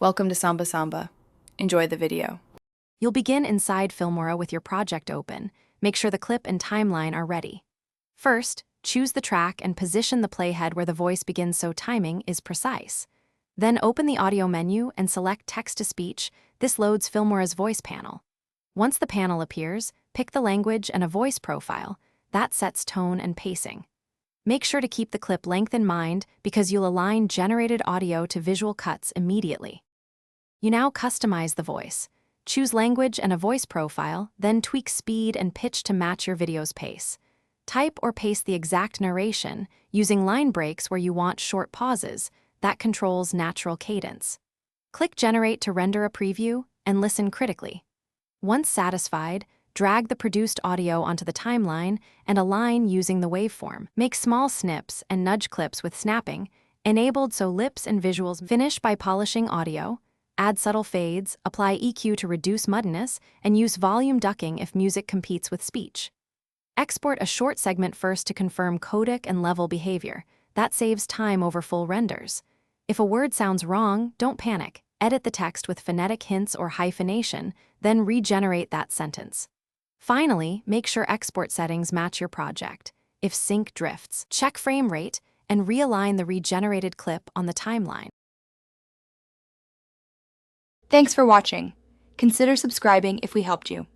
Welcome to Samba Samba. Enjoy the video. You'll begin inside Filmora with your project open. Make sure the clip and timeline are ready. First, choose the track and position the playhead where the voice begins so timing is precise. Then open the audio menu and select text-to-speech. This loads Filmora's voice panel. Once the panel appears, pick the language and a voice profile. That sets tone and pacing. Make sure to keep the clip length in mind because you'll align generated audio to visual cuts immediately. You now customize the voice. Choose language and a voice profile, then tweak speed and pitch to match your video's pace. Type or paste the exact narration, using line breaks where you want short pauses. That controls natural cadence. Click Generate to render a preview and listen critically. Once satisfied, drag the produced audio onto the timeline and align using the waveform. Make small snips and nudge clips with snapping, enabled so lips and visuals. Finish by polishing audio. Add subtle fades, apply EQ to reduce muddiness, and use volume ducking if music competes with speech. Export a short segment first to confirm codec and level behavior. That saves time over full renders. If a word sounds wrong, don't panic. Edit the text with phonetic hints or hyphenation, then regenerate that sentence. Finally, make sure export settings match your project. If sync drifts, check frame rate and realign the regenerated clip on the timeline. Thanks for watching. Consider subscribing if we helped you.